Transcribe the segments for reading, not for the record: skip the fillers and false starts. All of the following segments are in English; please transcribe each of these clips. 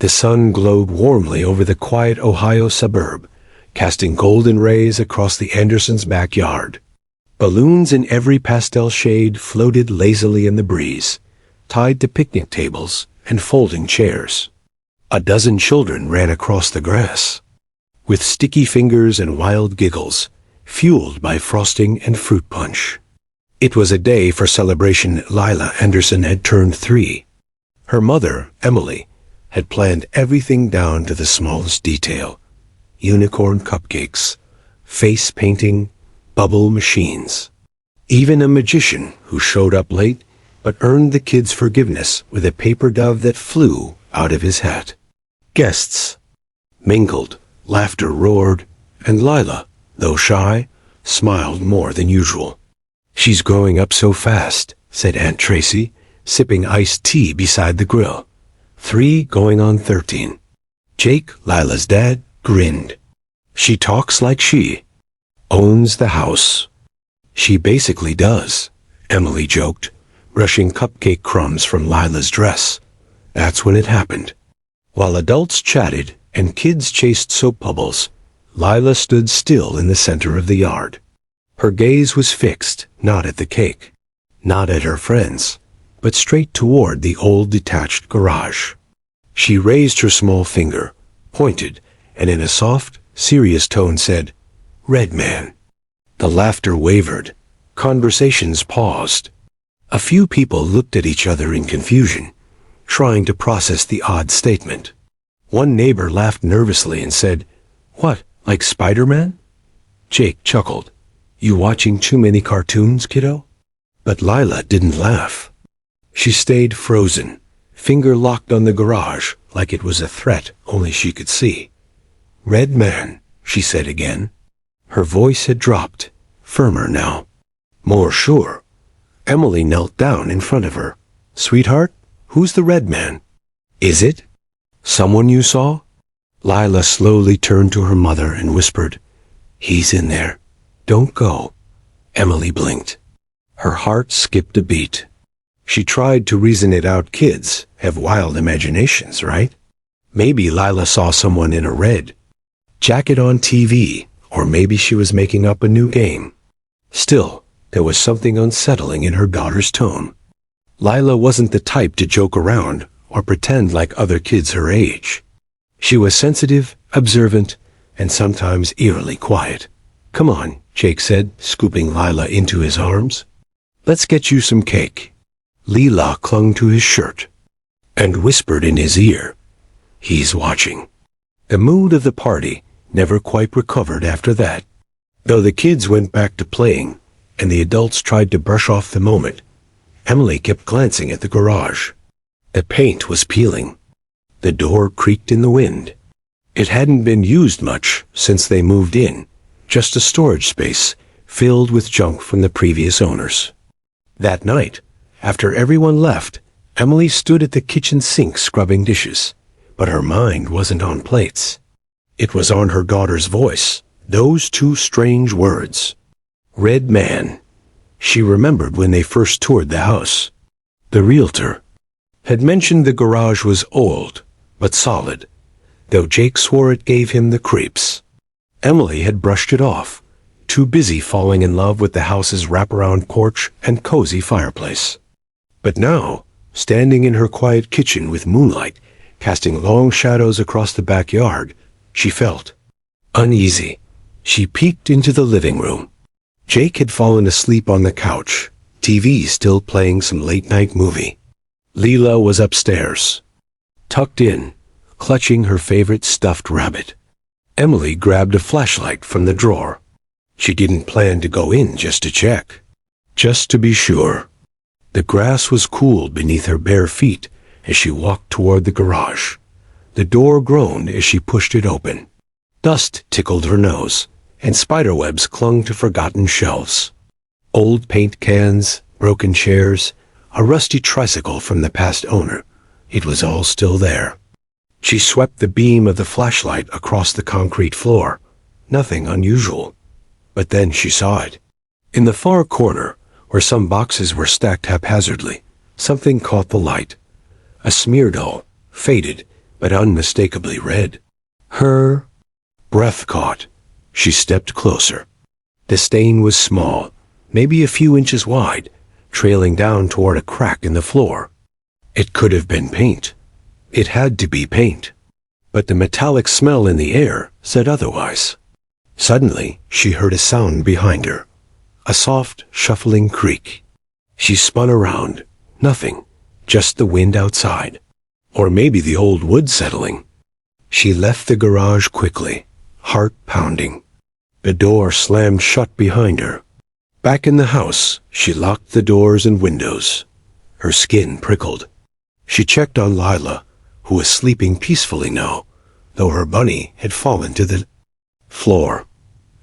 The sun glowed warmly over the quiet Ohio suburb, casting golden rays across the Andersons' backyard. Balloons in every pastel shade floated lazily in the breeze, tied to picnic tables and folding chairs. A dozen children ran across the grass, with sticky fingers and wild giggles, fueled by frosting and fruit punch. It was a day for celebration. Lila Anderson had turned 3. Her mother, Emily, had planned everything down to the smallest detail. Unicorn cupcakes, face painting, bubble machines. Even a magician who showed up late but earned the kids' forgiveness with a paper dove that flew out of his hat. Guests mingled, laughter roared, and Lila, though shy, smiled more than usual. "She's growing up so fast," said Aunt Tracy, sipping iced tea beside the grill. 3 going on 13. Jake, Lila's dad, grinned. "She talks like she owns the house." "She basically does," Emily joked, brushing cupcake crumbs from Lila's dress. That's when it happened. While adults chatted and kids chased soap bubbles, Lila stood still in the center of the yard. Her gaze was fixed, not at the cake, not at her friends, but straight toward the old detached garage. She raised her small finger, pointed, and in a soft, serious tone said, "Red man." The laughter wavered. Conversations paused. A few people looked at each other in confusion, trying to process the odd statement. One neighbor laughed nervously and said, "What, like Spider-Man?" Jake chuckled. "You watching too many cartoons, kiddo?" But Lila didn't laugh. She stayed frozen, finger locked on the garage like it was a threat only she could see. "Red man," she said again. Her voice had dropped, firmer now, more sure. Emily knelt down in front of her. "Sweetheart, who's the red man? Is it someone you saw?" Lila slowly turned to her mother and whispered, "He's in there. Don't go." Emily blinked. Her heart skipped a beat. She tried to reason it out. Kids have wild imaginations, right? Maybe Lila saw someone in a red jacket on TV, or maybe she was making up a new game. Still, there was something unsettling in her daughter's tone. Lila wasn't the type to joke around or pretend like other kids her age. She was sensitive, observant, and sometimes eerily quiet. "Come on," Jake said, scooping Lila into his arms. "Let's get you some cake." Lila clung to his shirt and whispered in his ear, "He's watching." The mood of the party never quite recovered after that. Though the kids went back to playing and the adults tried to brush off the moment, Emily kept glancing at the garage. The paint was peeling. The door creaked in the wind. It hadn't been used much since they moved in, just a storage space filled with junk from the previous owners. That night, after everyone left, Emily stood at the kitchen sink scrubbing dishes, but her mind wasn't on plates. It was on her daughter's voice, those 2 strange words. Red man. She remembered when they first toured the house. The realtor had mentioned the garage was old, but solid, though Jake swore it gave him the creeps. Emily had brushed it off, too busy falling in love with the house's wraparound porch and cozy fireplace. But now, standing in her quiet kitchen with moonlight casting long shadows across the backyard, she felt uneasy. She peeked into the living room. Jake had fallen asleep on the couch, TV still playing some late-night movie. Lila was upstairs, tucked in, clutching her favorite stuffed rabbit. Emily grabbed a flashlight from the drawer. She didn't plan to go in just to check, just to be sure. The grass was cool beneath her bare feet as she walked toward the garage. The door groaned as she pushed it open. Dust tickled her nose, and spiderwebs clung to forgotten shelves. Old paint cans, broken chairs, a rusty tricycle from the past owner. It was all still there. She swept the beam of the flashlight across the concrete floor. Nothing unusual. But then she saw it. In the far corner, where some boxes were stacked haphazardly, something caught the light. A smear doll, faded, but unmistakably red. Her breath caught. She stepped closer. The stain was small, maybe a few inches wide, trailing down toward a crack in the floor. It could have been paint. It had to be paint. But the metallic smell in the air said otherwise. Suddenly, she heard a sound behind her. A soft, shuffling creak. She spun around. Nothing. Just the wind outside. Or maybe the old wood settling. She left the garage quickly, heart pounding. The door slammed shut behind her. Back in the house, she locked the doors and windows. Her skin prickled. She checked on Lila, who was sleeping peacefully now, though her bunny had fallen to the floor.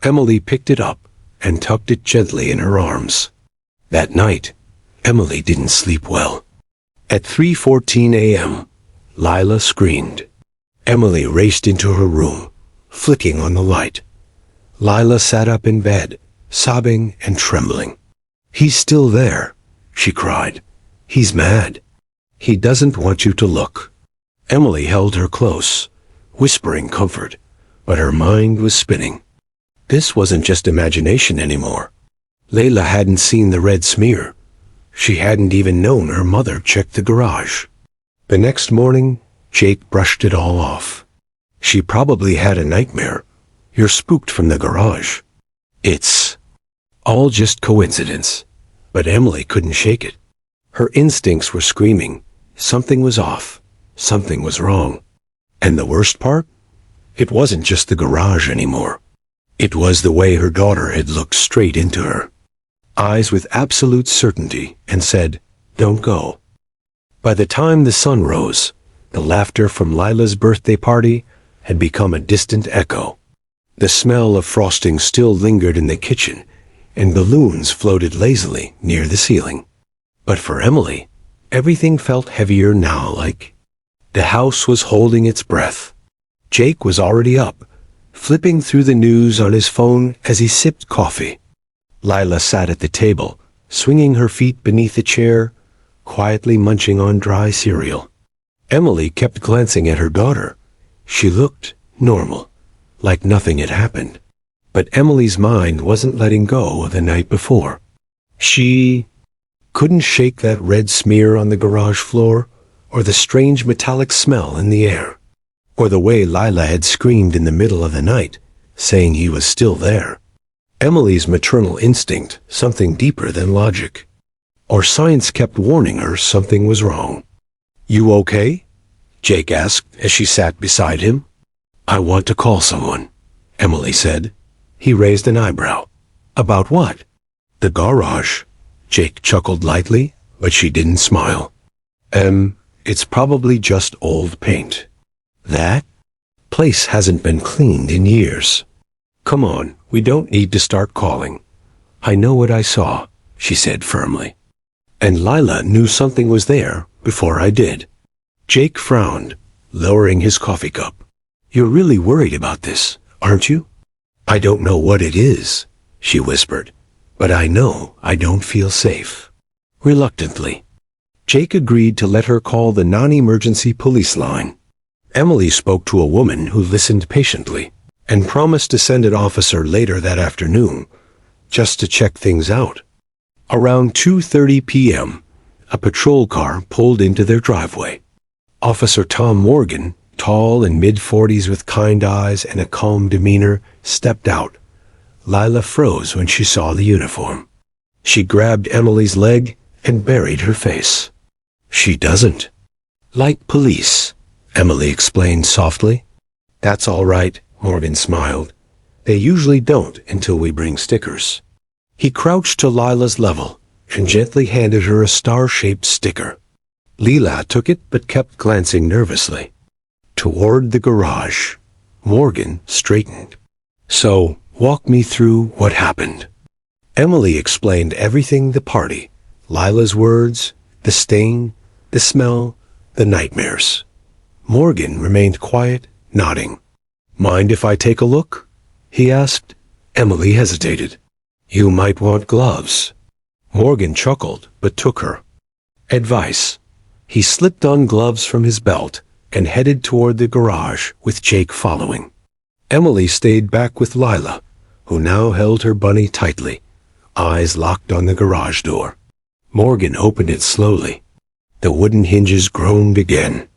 Emily picked it up and tucked it gently in her arms. That night, Emily didn't sleep well. At 3:14 a.m., Lila screamed. Emily raced into her room, flicking on the light. Lila sat up in bed, sobbing and trembling. "He's still there," she cried. "He's mad. He doesn't want you to look." Emily held her close, whispering comfort, but her mind was spinning. This wasn't just imagination anymore. Layla hadn't seen the red smear. She hadn't even known her mother checked the garage. The next morning, Jake brushed it all off. "She probably had a nightmare. You're spooked from the garage. It's all just coincidence." But Emily couldn't shake it. Her instincts were screaming. Something was off. Something was wrong. And the worst part? It wasn't just the garage anymore. It was the way her daughter had looked straight into her. Eyes with absolute certainty, and said, "Don't go." By the time the sun rose, the laughter from Lila's birthday party had become a distant echo. The smell of frosting still lingered in the kitchen, and balloons floated lazily near the ceiling. But for Emily, everything felt heavier now, like the house was holding its breath. Jake was already up, flipping through the news on his phone as he sipped coffee. Lila sat at the table, swinging her feet beneath a chair, quietly munching on dry cereal. Emily kept glancing at her daughter. She looked normal, like nothing had happened. But Emily's mind wasn't letting go of the night before. She couldn't shake that red smear on the garage floor, or the strange metallic smell in the air, or the way Lila had screamed in the middle of the night, saying he was still there. Emily's maternal instinct, something deeper than logic. Or science kept warning her something was wrong. "You okay?" Jake asked as she sat beside him. "I want to call someone," Emily said. He raised an eyebrow. "About what?" "The garage." Jake chuckled lightly, but she didn't smile. It's probably just old paint. That place hasn't been cleaned in years. Come on, we don't need to start calling. I know what I saw," she said firmly. "And Lila knew something was there before I did." Jake frowned, lowering his coffee cup. "You're really worried about this, aren't you?" "I don't know what it is," she whispered, "but I know I don't feel safe." Reluctantly, Jake agreed to let her call the non-emergency police line. Emily spoke to a woman who listened patiently and promised to send an officer later that afternoon, just to check things out. Around 2:30 p.m., a patrol car pulled into their driveway. Officer Tom Morgan, tall and mid-40s with kind eyes and a calm demeanor, stepped out. Lila froze when she saw the uniform. She grabbed Emily's leg and buried her face. "She doesn't like police," Emily explained softly. "That's all right," Morgan smiled. "They usually don't until we bring stickers." He crouched to Lila's level and gently handed her a star-shaped sticker. Lila took it but kept glancing nervously toward the garage. Morgan straightened. "So, walk me through what happened." Emily explained everything: the party, Lila's words, the stain, the smell, the nightmares. Morgan remained quiet, nodding. "Mind if I take a look?" he asked. Emily hesitated. "You might want gloves." Morgan chuckled, but took her advice. He slipped on gloves from his belt and headed toward the garage with Jake following. Emily stayed back with Lila, who now held her bunny tightly, eyes locked on the garage door. Morgan opened it slowly. The wooden hinges groaned again.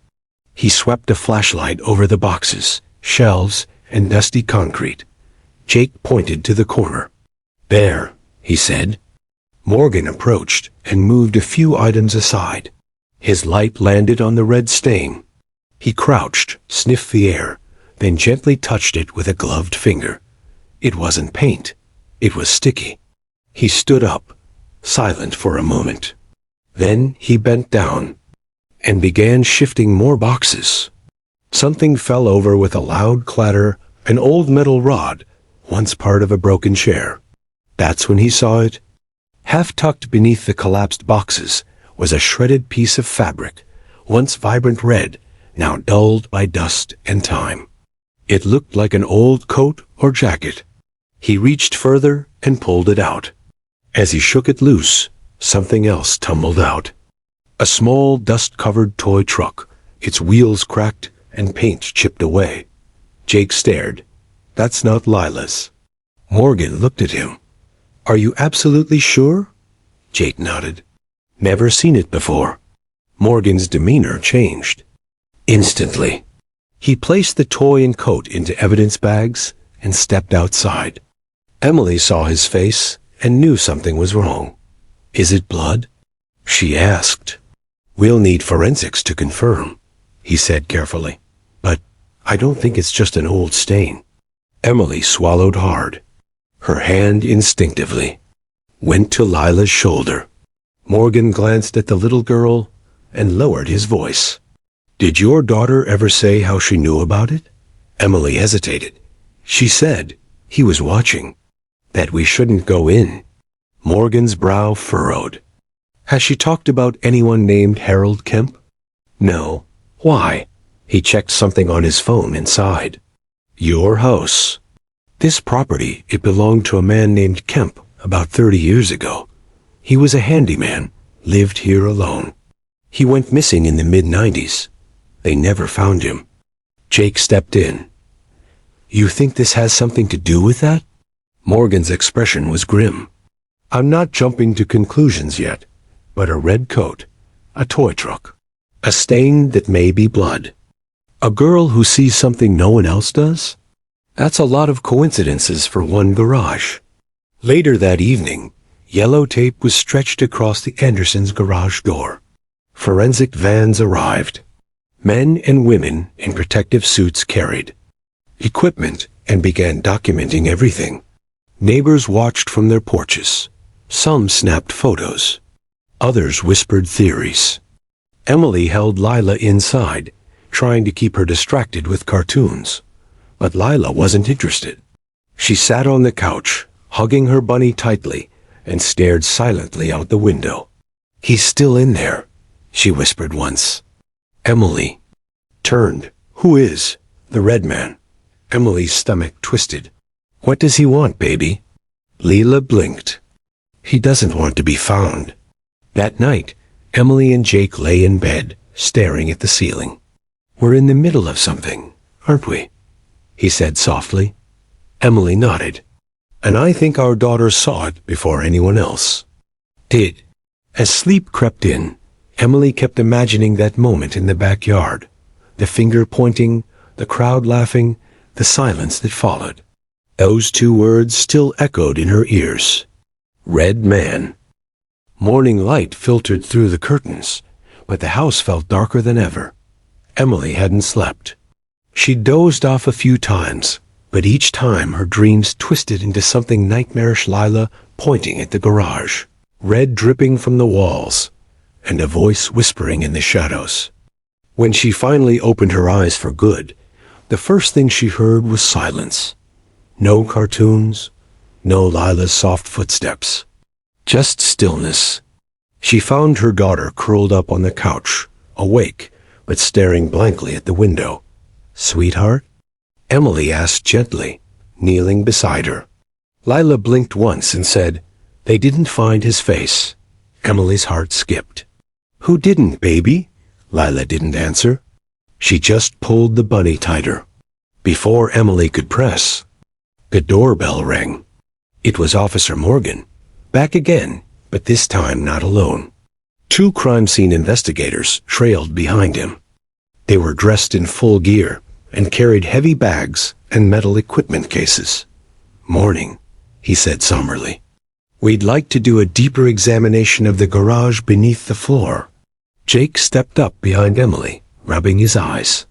He swept a flashlight over the boxes, shelves, and dusty concrete. Jake pointed to the corner. "There," he said. Morgan approached and moved a few items aside. His light landed on the red stain. He crouched, sniffed the air, then gently touched it with a gloved finger. It wasn't paint. It was sticky. He stood up, silent for a moment. Then he bent down and began shifting more boxes. Something fell over with a loud clatter, an old metal rod, once part of a broken chair. That's when he saw it. Half tucked beneath the collapsed boxes was a shredded piece of fabric, once vibrant red, now dulled by dust and time. It looked like an old coat or jacket. He reached further and pulled it out. As he shook it loose, something else tumbled out. A small, dust-covered toy truck, its wheels cracked and paint chipped away. Jake stared. "That's not Lila's." Morgan looked at him. "Are you absolutely sure?" Jake nodded. "Never seen it before." Morgan's demeanor changed. Instantly. He placed the toy and coat into evidence bags and stepped outside. Emily saw his face and knew something was wrong. "Is it blood?" she asked. "We'll need forensics to confirm," he said carefully. "But I don't think it's just an old stain." Emily swallowed hard. Her hand instinctively went to Lila's shoulder. Morgan glanced at the little girl and lowered his voice. "Did your daughter ever say how she knew about it?" Emily hesitated. "She said, he was watching, that we shouldn't go in." Morgan's brow furrowed. "Has she talked about anyone named Harold Kemp?" "No." "Why?" He checked something on his phone and sighed. "Your house. This property, it belonged to a man named Kemp about 30 years ago. He was a handyman, lived here alone. He went missing in the mid-90s. They never found him." Jake stepped in. "You think this has something to do with that?" Morgan's expression was grim. "I'm not jumping to conclusions yet, but a red coat, a toy truck, a stain that may be blood. A girl who sees something no one else does? That's a lot of coincidences for one garage." Later that evening, yellow tape was stretched across the Andersons' garage door. Forensic vans arrived. Men and women in protective suits carried equipment and began documenting everything. Neighbors watched from their porches. Some snapped photos. Others whispered theories. Emily held Lila inside, trying to keep her distracted with cartoons. But Lila wasn't interested. She sat on the couch, hugging her bunny tightly, and stared silently out the window. "He's still in there," she whispered once. Emily turned. "Who is?" "The red man." Emily's stomach twisted. "What does he want, baby?" Lila blinked. "He doesn't want to be found." That night, Emily and Jake lay in bed, staring at the ceiling. "We're in the middle of something, aren't we?" he said softly. Emily nodded. "And I think our daughter saw it before anyone else did." As sleep crept in, Emily kept imagining that moment in the backyard. The finger pointing, the crowd laughing, the silence that followed. Those two words still echoed in her ears. Red man. Morning light filtered through the curtains, but the house felt darker than ever. Emily hadn't slept. She dozed off a few times, but each time her dreams twisted into something nightmarish. Lila pointing at the garage, red dripping from the walls, and a voice whispering in the shadows. When she finally opened her eyes for good, the first thing she heard was silence. No cartoons, no Lila's soft footsteps. Just stillness. She found her daughter curled up on the couch, awake, but staring blankly at the window. "Sweetheart?" Emily asked gently, kneeling beside her. Lila blinked once and said, "They didn't find his face." Emily's heart skipped. "Who didn't, baby?" Lila didn't answer. She just pulled the bunny tighter. Before Emily could press, the doorbell rang. It was Officer Morgan, back again, but this time not alone. 2 crime scene investigators trailed behind him. They were dressed in full gear and carried heavy bags and metal equipment cases. "Morning," he said somberly. "We'd like to do a deeper examination of the garage beneath the floor." Jake stepped up behind Emily, rubbing his eyes.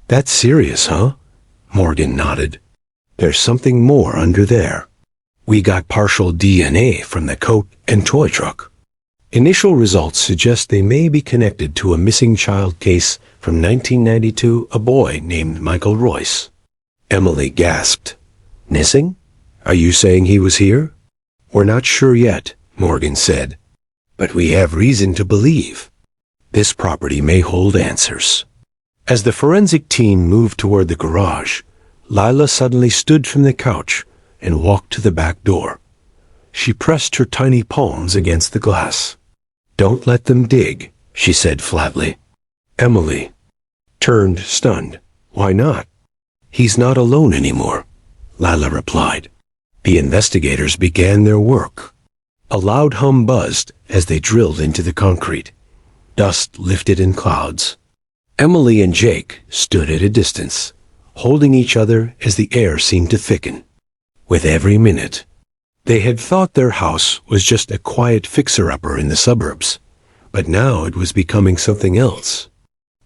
"That's serious, huh?" Morgan nodded. "There's something more under there. We got partial DNA from the coat and toy truck. Initial results suggest they may be connected to a missing child case from 1992, a boy named Michael Royce." Emily gasped. "Missing? Are you saying he was here?" "We're not sure yet," Morgan said. "But we have reason to believe. This property may hold answers." As the forensic team moved toward the garage, Lila suddenly stood from the couch and walked to the back door. She pressed her tiny palms against the glass. "Don't let them dig," she said flatly. Emily turned stunned. "Why not?" "He's not alone anymore," Lila replied. The investigators began their work. A loud hum buzzed as they drilled into the concrete. Dust lifted in clouds. Emily and Jake stood at a distance, holding each other as the air seemed to thicken. With every minute, they had thought their house was just a quiet fixer-upper in the suburbs, but now it was becoming something else.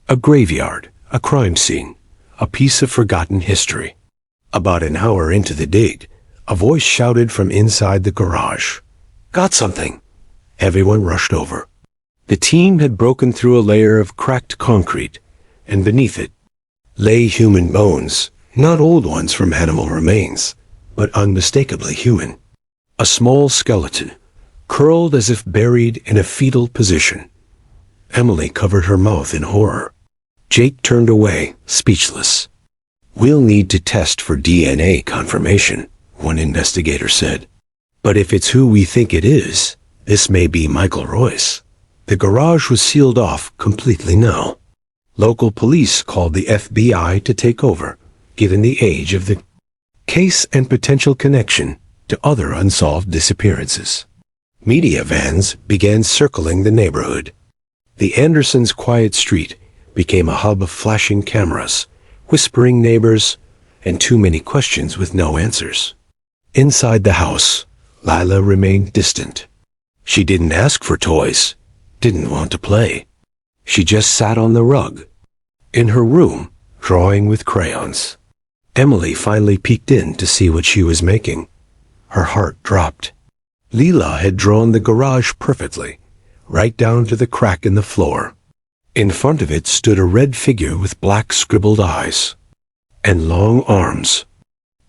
A graveyard, a crime scene, a piece of forgotten history. About an hour into the dig, a voice shouted from inside the garage. "Got something!" Everyone rushed over. The team had broken through a layer of cracked concrete, and beneath it lay human bones, not old ones from animal remains, but unmistakably human. A small skeleton, curled as if buried in a fetal position. Emily covered her mouth in horror. Jake turned away, speechless. "We'll need to test for DNA confirmation," one investigator said. "But if it's who we think it is, this may be Michael Royce." The garage was sealed off completely now. Local police called the FBI to take over, given the age of the case and potential connection to other unsolved disappearances. Media vans began circling the neighborhood. The Andersons' quiet street became a hub of flashing cameras, whispering neighbors, and too many questions with no answers. Inside the house, Lila remained distant. She didn't ask for toys, didn't want to play. She just sat on the rug, in her room, drawing with crayons. Emily finally peeked in to see what she was making. Her heart dropped. Lila had drawn the garage perfectly, right down to the crack in the floor. In front of it stood a red figure with black scribbled eyes and long arms.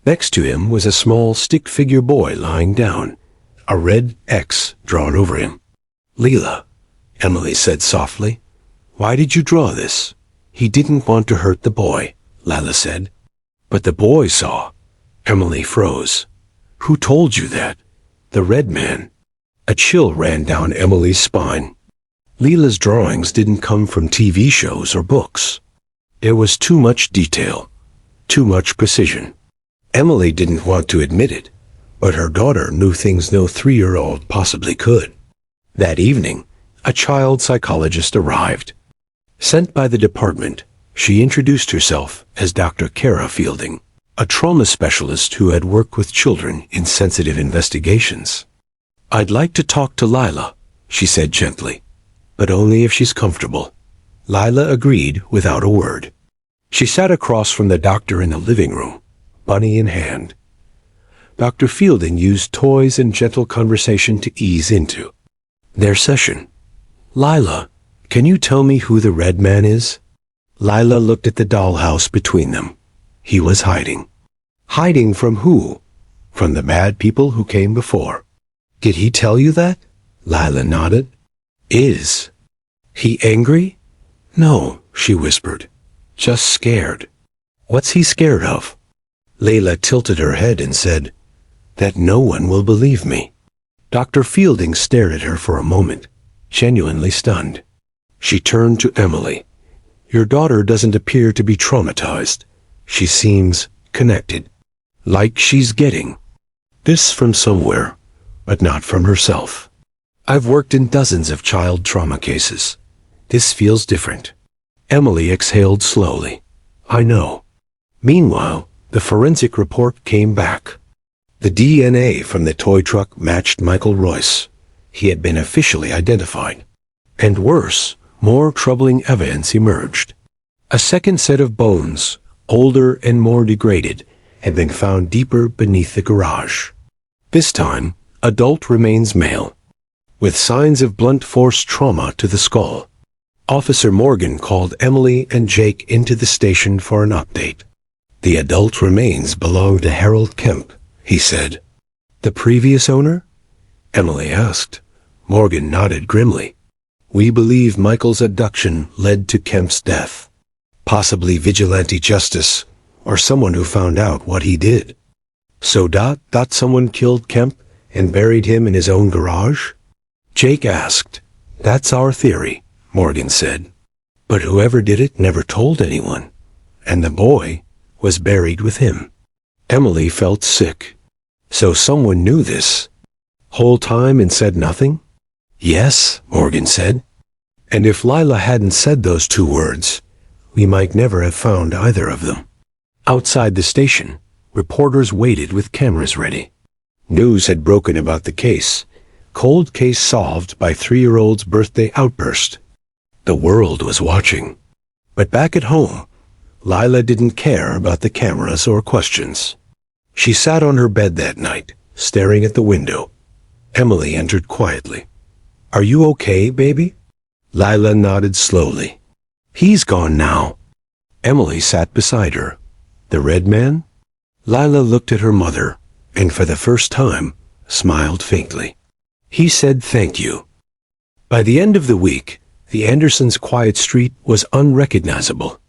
Next to him was a small stick-figure boy lying down, a red X drawn over him. "Lila," Emily said softly, "why did you draw this?" "He didn't want to hurt the boy," Lila said. "But the boy saw." Emily froze. "Who told you that?" "The red man." A chill ran down Emily's spine. Lila's drawings didn't come from TV shows or books. There was too much detail, too much precision. Emily didn't want to admit it, but her daughter knew things no 3-year-old possibly could. That evening, a child psychologist arrived. Sent by the department, she introduced herself as Dr. Kara Fielding, a trauma specialist who had worked with children in sensitive investigations. "I'd like to talk to Lila," she said gently, "but only if she's comfortable." Lila agreed without a word. She sat across from the doctor in the living room, bunny in hand. Dr. Fielding used toys and gentle conversation to ease into their session. "Lila, can you tell me who the red man is?" Lila looked at the dollhouse between them. He was hiding. Hiding from who? From the bad people who came before. "Did he tell you that?" Lila nodded. "Is he angry?" "No," she whispered. "Just scared." "What's he scared of?" Layla tilted her head and said, "That no one will believe me." Dr. Fielding stared at her for a moment, genuinely stunned. She turned to Emily. Your daughter doesn't appear to be traumatized. She seems connected. Like she's getting this from somewhere, but not from herself. I've worked in dozens of child trauma cases. This feels different. Emily exhaled slowly. I know. Meanwhile, the forensic report came back. The DNA from the toy truck matched Michael Royce. He had been officially identified. And worse, more troubling evidence emerged. A second set of bones, older and more degraded, had been found deeper beneath the garage. This time, adult remains male, with signs of blunt force trauma to the skull. Officer Morgan called Emily and Jake into the station for an update. The adult remains belonged to Harold Kemp, he said. The previous owner? Emily asked. Morgan nodded grimly. We believe Michael's abduction led to Kemp's death. Possibly vigilante justice, or someone who found out what he did. So someone killed Kemp and buried him in his own garage? Jake asked. That's our theory, Morgan said. But whoever did it never told anyone, and the boy was buried with him. Emily felt sick. So someone knew this whole time and said nothing? Yes, Morgan said. And if Lila hadn't said those two words, we might never have found either of them. Outside the station, reporters waited with cameras ready. News had broken about the case. Cold case solved by 3-year-old's birthday outburst. The world was watching. But back at home, Lila didn't care about the cameras or questions. She sat on her bed that night, staring at the window. Emily entered quietly. Are you okay, baby? Lila nodded slowly. He's gone now. Emily sat beside her. The red man? Lila looked at her mother, and for the first time, smiled faintly. He said thank you. By the end of the week, the Andersons' quiet street was unrecognizable.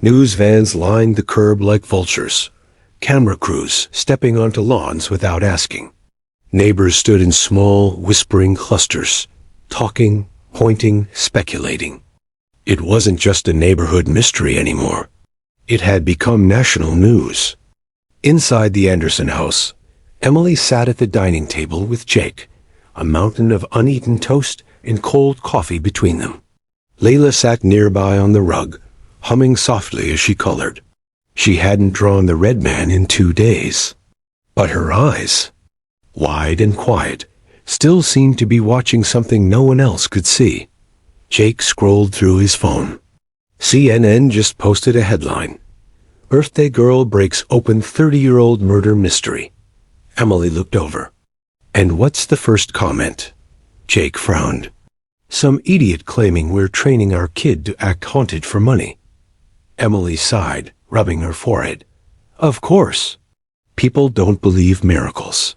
News vans lined the curb like vultures. Camera crews stepping onto lawns without asking. Neighbors stood in small, whispering clusters, talking, pointing, speculating. It wasn't just a neighborhood mystery anymore. It had become national news. Inside the Anderson house, Emily sat at the dining table with Jake, a mountain of uneaten toast and cold coffee between them. Layla sat nearby on the rug, humming softly as she colored. She hadn't drawn the red man in 2 days. But her eyes, wide and quiet, still seemed to be watching something no one else could see. Jake scrolled through his phone. CNN just posted a headline. Birthday girl breaks open 30-year-old murder mystery. Emily looked over. And what's the first comment? Jake frowned. Some idiot claiming we're training our kid to act haunted for money. Emily sighed, rubbing her forehead. Of course. People don't believe miracles.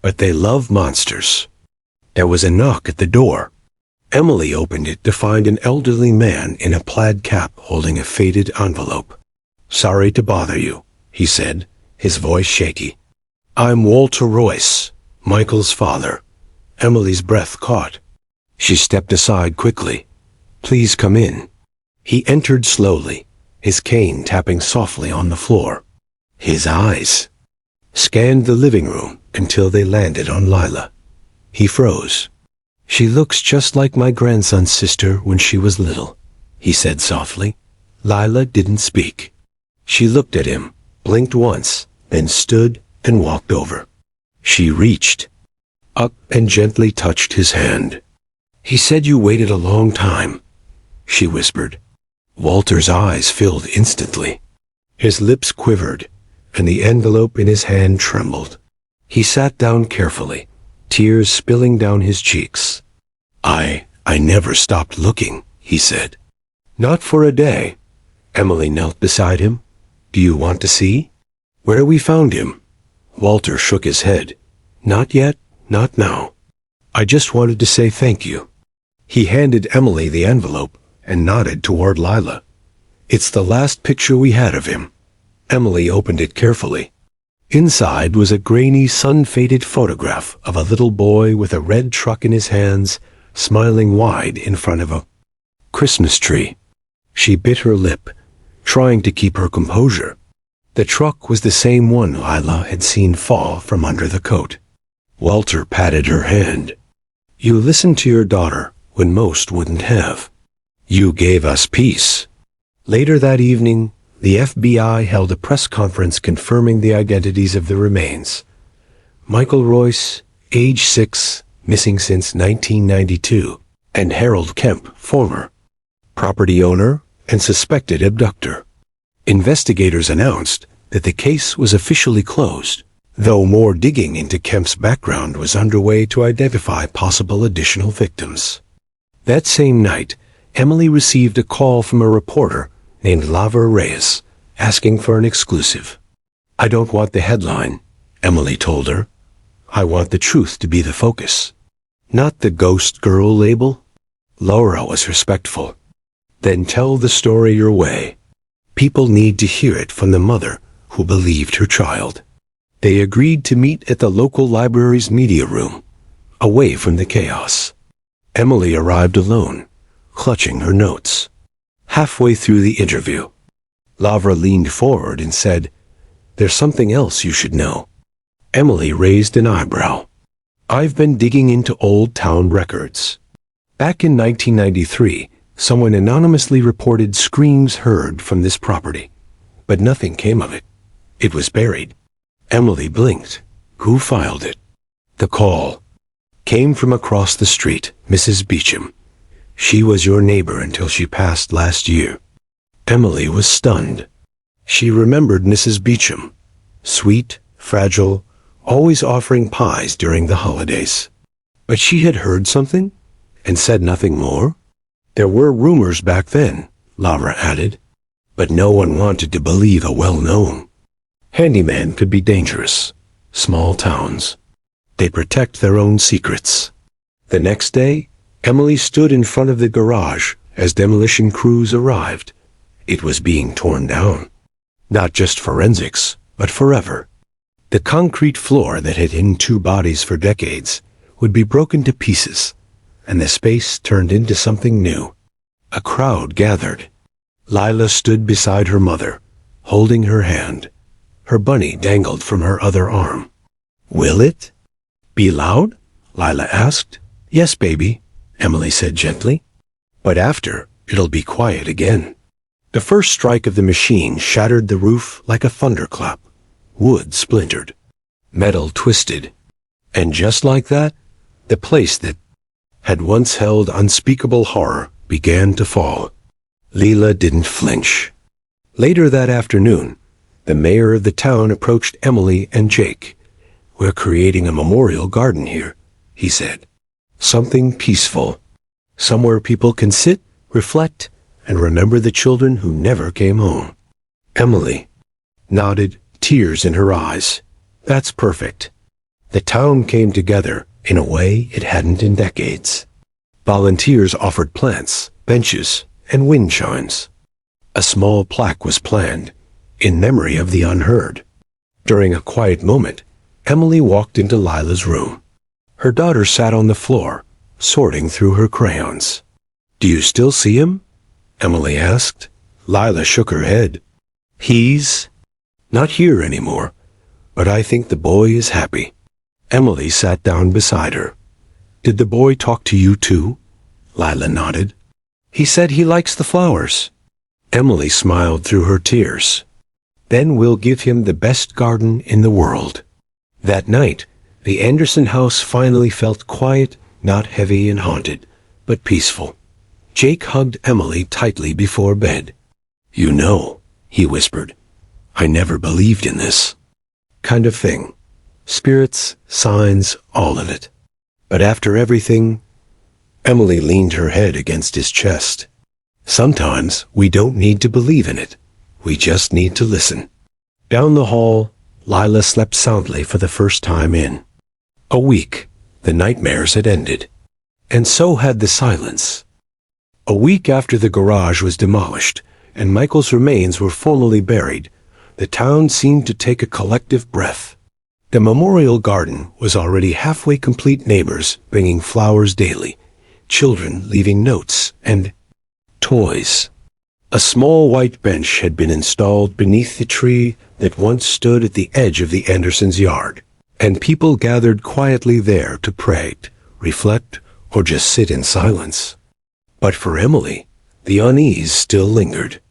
But they love monsters. There was a knock at the door. Emily opened it to find an elderly man in a plaid cap holding a faded envelope. Sorry to bother you, he said, his voice shaky. I'm Walter Royce, Michael's father. Emily's breath caught. She stepped aside quickly. Please come in. He entered slowly, his cane tapping softly on the floor. His eyes scanned the living room until they landed on Lila. He froze. She looks just like my grandson's sister when she was little, he said softly. Lila didn't speak. She looked at him, blinked once, then stood and walked over. She reached up and gently touched his hand. He said you waited a long time, she whispered. Walter's eyes filled instantly. His lips quivered, and the envelope in his hand trembled. He sat down carefully, tears spilling down his cheeks. I never stopped looking, he said. Not for a day. Emily knelt beside him. Do you want to see? Where we found him? Walter shook his head. Not yet, not now. I just wanted to say thank you. He handed Emily the envelope and nodded toward Lila. It's the last picture we had of him. Emily opened it carefully. Inside was a grainy, sun-faded photograph of a little boy with a red truck in his hands, smiling wide in front of a Christmas tree. She bit her lip, trying to keep her composure. The truck was the same one Lila had seen fall from under the coat. Walter patted her hand. You listened to your daughter when most wouldn't have. You gave us peace. Later that evening, the FBI held a press conference confirming the identities of the remains. Michael Royce, age 6, missing since 1992, and Harold Kemp, former property owner and suspected abductor. Investigators announced that the case was officially closed, though more digging into Kemp's background was underway to identify possible additional victims. That same night, Emily received a call from a reporter named Lavra Reyes, asking for an exclusive. I don't want the headline, Emily told her. I want the truth to be the focus, not the ghost girl label. Laura was respectful. Then tell the story your way. People need to hear it from the mother who believed her child. They agreed to meet at the local library's media room, away from the chaos. Emily arrived alone, clutching her notes. Halfway through the interview, Lavra leaned forward and said, There's something else you should know. Emily raised an eyebrow. I've been digging into old town records. Back in 1993, someone anonymously reported screams heard from this property, but nothing came of it. It was buried. Emily blinked. Who filed it? The call came from across the street, Mrs. Beecham. She was your neighbor until she passed last year. Emily was stunned. She remembered Mrs. Beecham. Sweet, fragile, always offering pies during the holidays. But she had heard something and said nothing more. There were rumors back then, Lavra added, but no one wanted to believe a well-known handyman could be dangerous. Small towns. They protect their own secrets. The next day, Emily stood in front of the garage as demolition crews arrived. It was being torn down. Not just forensics, but forever. The concrete floor that had hidden 2 bodies for decades would be broken to pieces, and the space turned into something new. A crowd gathered. Lila stood beside her mother, holding her hand. Her bunny dangled from her other arm. Will it be loud? Lila asked. Yes, baby, Emily said gently. But after, it'll be quiet again. The first strike of the machine shattered the roof like a thunderclap. Wood splintered. Metal twisted. And just like that, the place that had once held unspeakable horror began to fall. Lila didn't flinch. Later that afternoon, the mayor of the town approached Emily and Jake. We're creating a memorial garden here, he said. Something peaceful. Somewhere people can sit, reflect, and remember the children who never came home. Emily nodded, tears in her eyes. That's perfect. The town came together in a way it hadn't in decades. Volunteers offered plants, benches, and wind chimes. A small plaque was planned, in memory of the unheard. During a quiet moment, Emily walked into Lila's room. Her daughter sat on the floor, sorting through her crayons. Do you still see him? Emily asked. Lila shook her head. He's not here anymore, but I think the boy is happy. Emily sat down beside her. Did the boy talk to you too? Lila nodded. He said he likes the flowers. Emily smiled through her tears. Then we'll give him the best garden in the world. That night, the Anderson house finally felt quiet, not heavy and haunted, but peaceful. Jake hugged Emily tightly before bed. You know, he whispered, I never believed in this kind of thing. Spirits, signs, all of it. But after everything, Emily leaned her head against his chest. Sometimes we don't need to believe in it. We just need to listen. Down the hall, Lila slept soundly for the first time in a week. The nightmares had ended. And so had the silence. A week after the garage was demolished and Michael's remains were formally buried, the town seemed to take a collective breath. The memorial garden was already halfway complete, neighbors bringing flowers daily, children leaving notes and toys. A small white bench had been installed beneath the tree that once stood at the edge of the Andersons' yard, and people gathered quietly there to pray, reflect, or just sit in silence. But for Emily, the unease still lingered.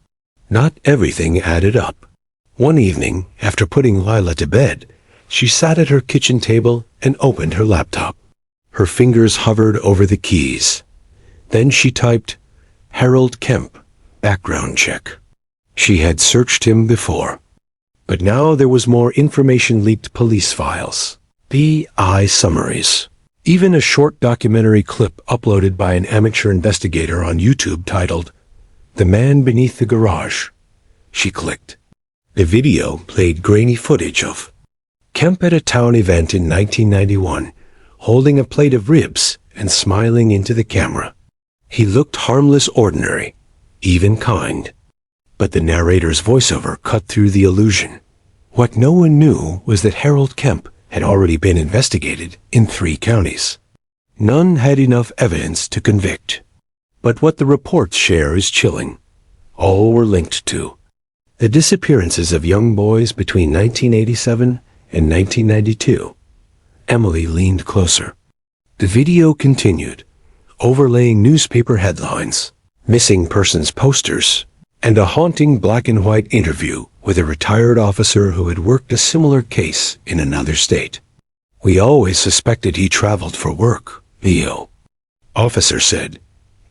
Not everything added up. One evening, after putting Lila to bed, she sat at her kitchen table and opened her laptop. Her fingers hovered over the keys. Then she typed, "Harold Kemp, background check." She had searched him before. But now there was more information leaked: police files, PI summaries, even a short documentary clip uploaded by an amateur investigator on YouTube titled, "The Man Beneath the Garage." She clicked. The video played grainy footage of Kemp at a town event in 1991, holding a plate of ribs and smiling into the camera. He looked harmless, ordinary, even kind. But the narrator's voiceover cut through the illusion. What no one knew was that Harold Kemp had already been investigated in 3 counties. None had enough evidence to convict. But what the reports share is chilling. All were linked to the disappearances of young boys between 1987 and 1992. Emily leaned closer. The video continued, overlaying newspaper headlines, missing persons posters, and a haunting black and white interview with a retired officer who had worked a similar case in another state. "We always suspected he traveled for work," the officer said.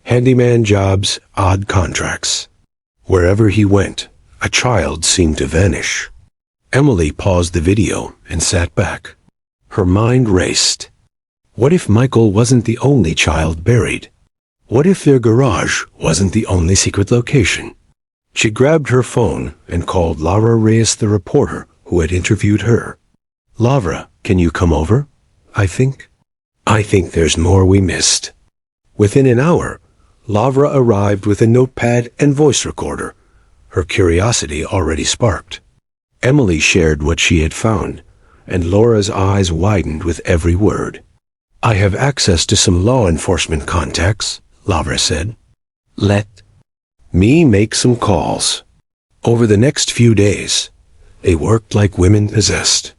"Handyman jobs, odd contracts. Wherever he went, a child seemed to vanish." Emily paused the video and sat back. Her mind raced. What if Michael wasn't the only child buried? What if their garage wasn't the only secret location? She grabbed her phone and called Laura Reyes, the reporter who had interviewed her. "Laura, can you come over? I think there's more we missed." Within an hour, Laura arrived with a notepad and voice recorder, her curiosity already sparked. Emily shared what she had found, and Laura's eyes widened with every word. "I have access to some law enforcement contacts," Laura said. "Let me make some calls." Over the next few days, they worked like women possessed.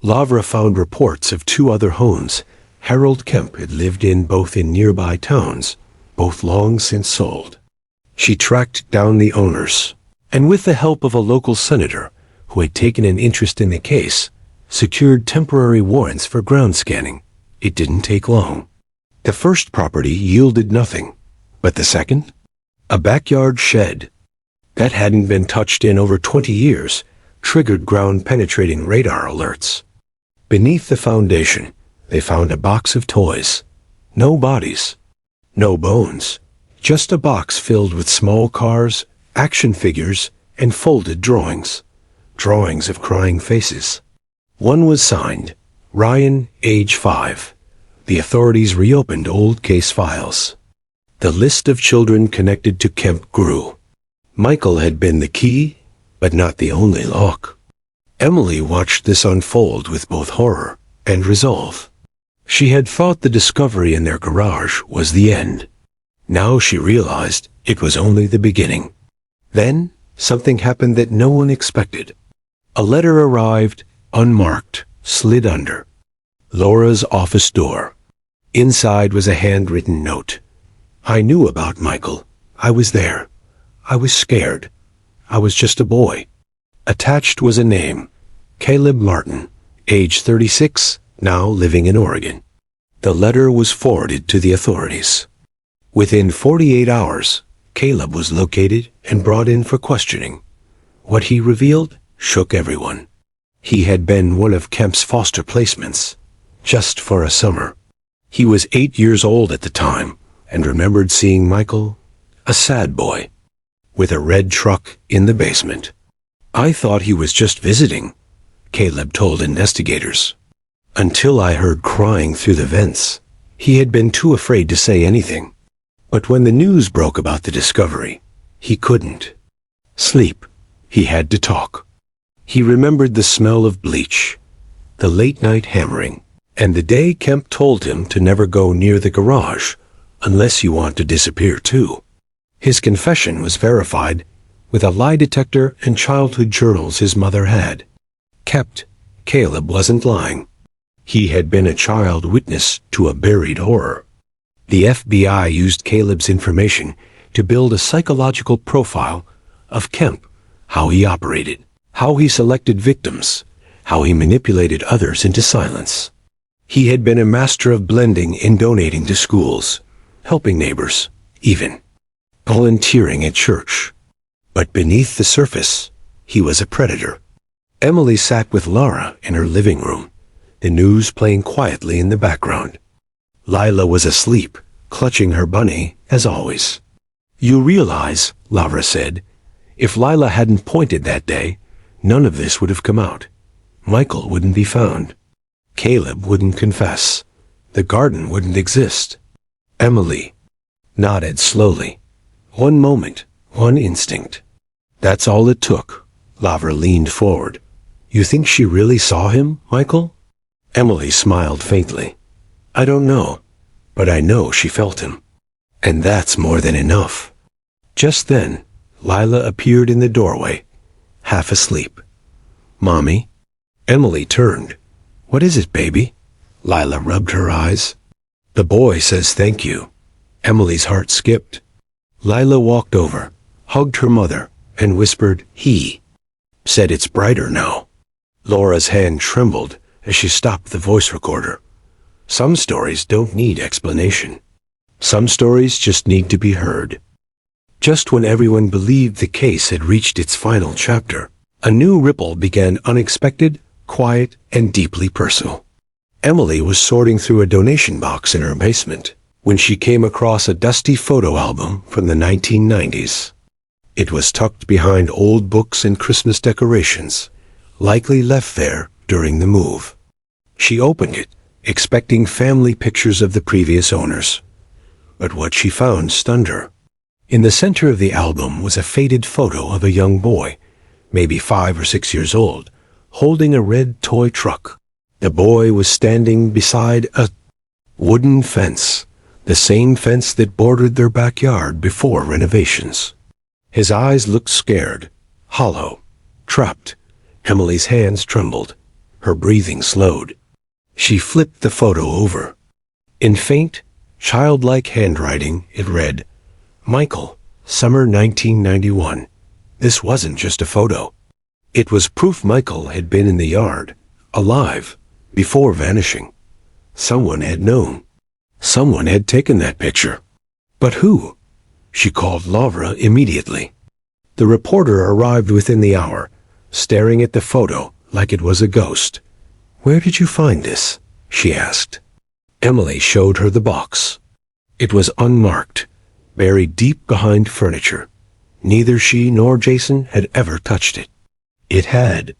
Laura found reports of 2 other homes Harold Kemp had lived in, both in nearby towns, both long since sold. She tracked down the owners, and with the help of a local senator who had taken an interest in the case, secured temporary warrants for ground scanning. It didn't take long. The first property yielded nothing, but the second? A backyard shed that hadn't been touched in over 20 years triggered ground-penetrating radar alerts. Beneath the foundation, they found a box of toys. No bodies, no bones, just a box filled with small cars, action figures, and folded drawings. Drawings of crying faces. One was signed, Ryan, age 5. The authorities reopened old case files. The list of children connected to Kemp grew. Michael had been the key, but not the only lock. Emily watched this unfold with both horror and resolve. She had thought the discovery in their garage was the end. Now she realized it was only the beginning. Then, something happened that no one expected. A letter arrived, unmarked, slid under Laura's office door. Inside was a handwritten note. "I knew about Michael. I was there. I was scared. I was just a boy." Attached was a name, Caleb Martin, age 36, now living in Oregon. The letter was forwarded to the authorities. Within 48 hours, Caleb was located and brought in for questioning. What he revealed shook everyone. He had been one of Kemp's foster placements, just for a summer. He was 8 years old at the time and remembered seeing Michael, a sad boy, with a red truck in the basement. "I thought he was just visiting," Caleb told investigators, "until I heard crying through the vents." He had been too afraid to say anything. But when the news broke about the discovery, he couldn't sleep. He had to talk. He remembered the smell of bleach, the late-night hammering, and the day Kemp told him to never go near the garage unless you want to disappear too. His confession was verified with a lie detector and childhood journals his mother had kept. Caleb wasn't lying. He had been a child witness to a buried horror. The FBI used Caleb's information to build a psychological profile of Kemp, how he operated, how he selected victims, how he manipulated others into silence. He had been a master of blending and donating to schools, helping neighbors, even volunteering at church. But beneath the surface, he was a predator. Emily sat with Laura in her living room, the news playing quietly in the background. Lila was asleep, clutching her bunny, as always. "You realize," Laura said, "if Lila hadn't pointed that day, none of this would have come out. Michael wouldn't be found. Caleb wouldn't confess. The garden wouldn't exist." Emily nodded slowly. "One moment, one instinct. That's all it took." Laura leaned forward. "You think she really saw him, Michael?" Emily smiled faintly. "I don't know, but I know she felt him. And that's more than enough." Just then, Lila appeared in the doorway, half asleep. "Mommy?" Emily turned. "What is it, baby?" Lila rubbed her eyes. "The boy says thank you." Emily's heart skipped. Lila walked over, hugged her mother, and whispered, "He said it's brighter now." Laura's hand trembled as she stopped the voice recorder. Some stories don't need explanation. Some stories just need to be heard. Just when everyone believed the case had reached its final chapter, a new ripple began, unexpected, quiet, and deeply personal. Emily was sorting through a donation box in her basement when she came across a dusty photo album from the 1990s. It was tucked behind old books and Christmas decorations, likely left there during the move. She opened it, expecting family pictures of the previous owners. But what she found stunned her. In the center of the album was a faded photo of a young boy, maybe 5 or 6 years old, holding a red toy truck. The boy was standing beside a wooden fence, the same fence that bordered their backyard before renovations. His eyes looked scared, hollow, trapped. Emily's hands trembled. Her breathing slowed. She flipped the photo over. In faint, childlike handwriting, it read, "Michael, summer 1991. This wasn't just a photo. It was proof Michael had been in the yard, alive, before vanishing. Someone had known. Someone had taken that picture. But who?" She called Laura immediately. The reporter arrived within the hour, staring at the photo like it was a ghost. "Where did you find this?" she asked. Emily showed her the box. It was unmarked, buried deep behind furniture. Neither she nor Jason had ever touched it. It had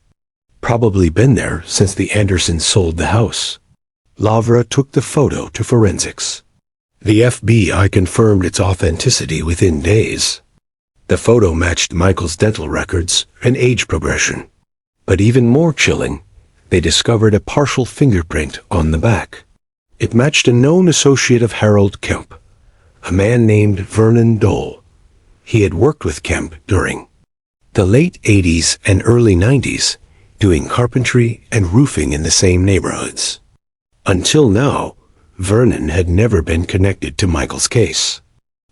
probably been there since the Andersons sold the house. Laura took the photo to forensics. The FBI confirmed its authenticity within days. The photo matched Michael's dental records and age progression. But even more chilling, they discovered a partial fingerprint on the back. It matched a known associate of Harold Kemp, a man named Vernon Dole. He had worked with Kemp during the late 80s and early 90s, doing carpentry and roofing in the same neighborhoods. Until now, Vernon had never been connected to Michael's case.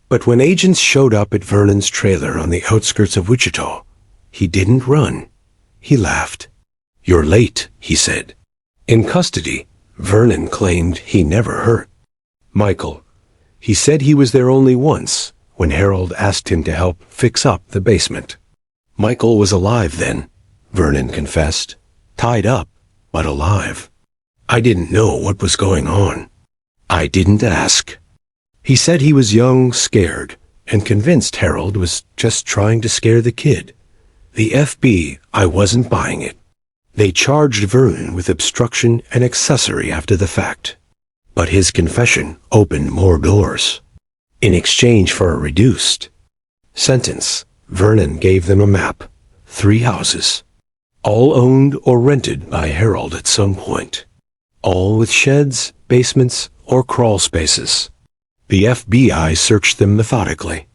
But when agents showed up at Vernon's trailer on the outskirts of Wichita, he didn't run. He laughed. "You're late," he said. In custody, Vernon claimed he never hurt Michael. He said he was there only once, when Harold asked him to help fix up the basement. Michael was alive then, Vernon confessed. Tied up, but alive. "I didn't know what was going on. I didn't ask." He said he was young, scared, and convinced Harold was just trying to scare the kid. The FBI wasn't buying it. They charged Vernon with obstruction and accessory after the fact. But his confession opened more doors. In exchange for a reduced sentence, Vernon gave them a map, 3 houses, all owned or rented by Harold at some point, all with sheds, basements, or crawl spaces. The FBI searched them methodically.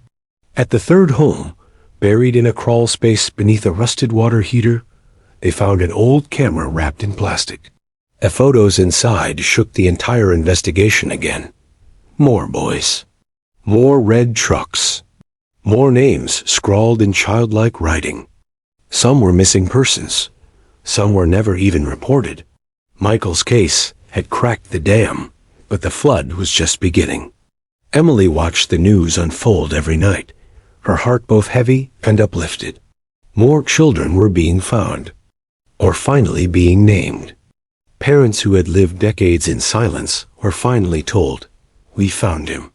At the third home, Buried in a crawl space beneath a rusted water heater, they found an old camera wrapped in plastic. The photos inside shook the entire investigation again. More boys. More red trucks. More names scrawled in childlike writing. Some were missing persons. Some were never even reported. Michael's case had cracked the dam, but the flood was just beginning. Emily watched the news unfold every night, her heart both heavy and uplifted. More children were being found, or finally being named. Parents who had lived decades in silence were finally told, "We found him."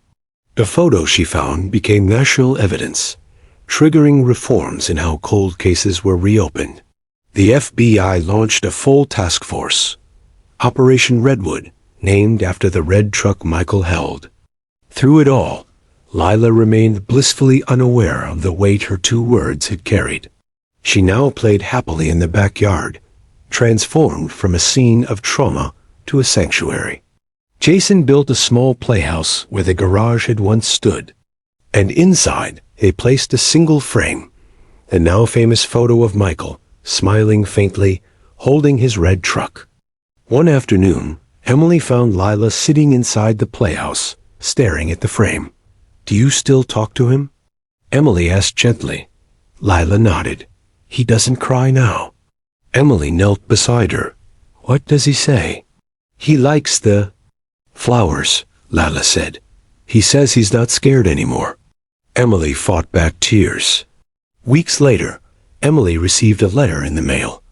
The photo she found became national evidence, triggering reforms in how cold cases were reopened. The FBI launched a full task force, Operation Redwood, named after the red truck Michael held. Through it all, Lila remained blissfully unaware of the weight her two words had carried. She now played happily in the backyard, transformed from a scene of trauma to a sanctuary. Jason built a small playhouse where the garage had once stood, and inside they placed a single frame, the now famous photo of Michael, smiling faintly, holding his red truck. One afternoon, Emily found Lila sitting inside the playhouse, staring at the frame. "Do you still talk to him?" Emily asked gently. Lila nodded. "He doesn't cry now." Emily knelt beside her. "What does he say?" "He likes the flowers," Lila said. "He says he's not scared anymore." Emily fought back tears. Weeks later, Emily received a letter in the mail.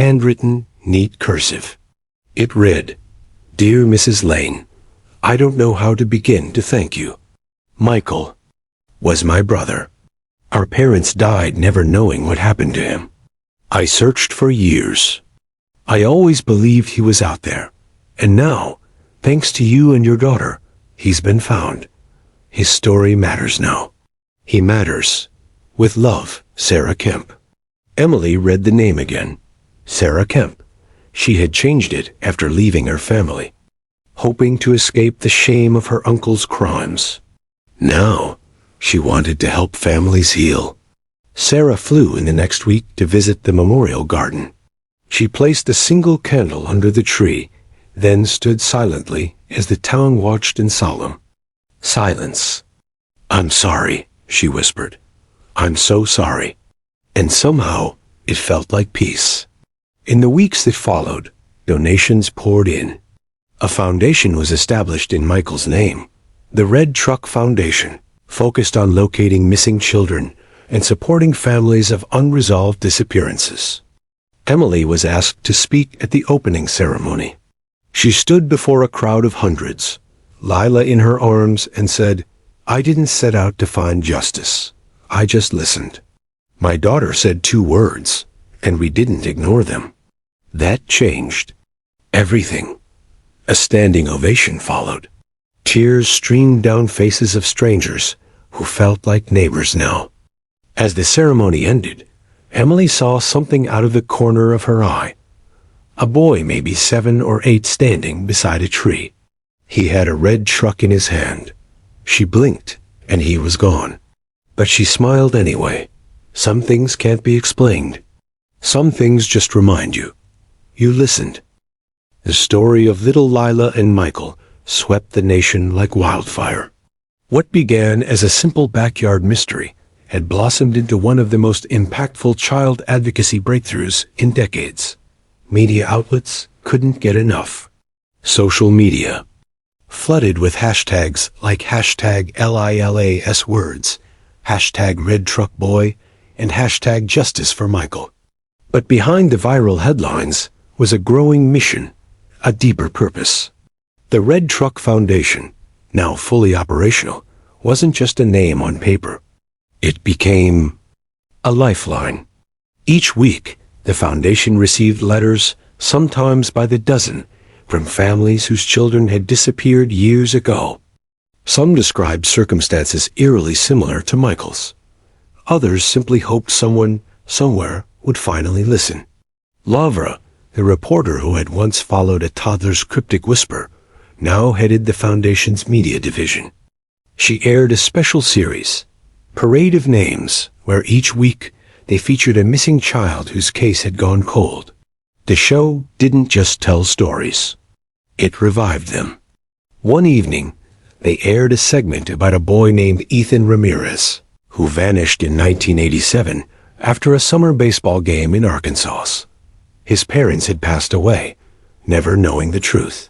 Handwritten, neat cursive. It read, "Dear Mrs. Lane, I don't know how to begin to thank you. Michael was my brother. Our parents died never knowing what happened to him. I searched for years. I always believed he was out there. And now, thanks to you and your daughter, he's been found. His story matters now. He matters. With love, Sarah Kemp." Emily read the name again. Sarah Kemp. She had changed it after leaving her family, hoping to escape the shame of her uncle's crimes. Now, she wanted to help families heal. Sarah flew in the next week to visit the memorial garden. She placed a single candle under the tree, then stood silently as the town watched in solemn silence. "I'm sorry," she whispered. "I'm so sorry." And somehow, it felt like peace. In the weeks that followed, donations poured in. A foundation was established in Michael's name, the Red Truck Foundation, focused on locating missing children and supporting families of unresolved disappearances. Emily was asked to speak at the opening ceremony. She stood before a crowd of hundreds, Lila in her arms, and said, "I didn't set out to find justice. I just listened. My daughter said 2 words, and we didn't ignore them. That changed everything." A standing ovation followed. Tears streamed down faces of strangers who felt like neighbors now. As the ceremony ended, Emily saw something out of the corner of her eye. A boy, maybe 7 or 8, standing beside a tree. He had a red truck in his hand. She blinked, and he was gone. But she smiled anyway. Some things can't be explained. Some things just remind you. You listened. The story of little Lila and Michael swept the nation like wildfire. What began as a simple backyard mystery had blossomed into one of the most impactful child advocacy breakthroughs in decades. Media outlets couldn't get enough. Social media, flooded with hashtags like hashtag LILAS words, hashtag Red Truck Boy, and hashtag Justice for Michael. But behind the viral headlines was a growing mission, a deeper purpose. The Red Truck Foundation, now fully operational, wasn't just a name on paper. It became a lifeline. Each week, the foundation received letters, sometimes by the dozen, from families whose children had disappeared years ago. Some described circumstances eerily similar to Michael's. Others simply hoped someone, somewhere, would finally listen. Lavra, the reporter who had once followed a toddler's cryptic whisper, now headed the foundation's media division. She aired a special series, Parade of Names, where each week they featured a missing child whose case had gone cold. The show didn't just tell stories. It revived them. One evening, they aired a segment about a boy named Ethan Ramirez, who vanished in 1987 after a summer baseball game in Arkansas. His parents had passed away, never knowing the truth.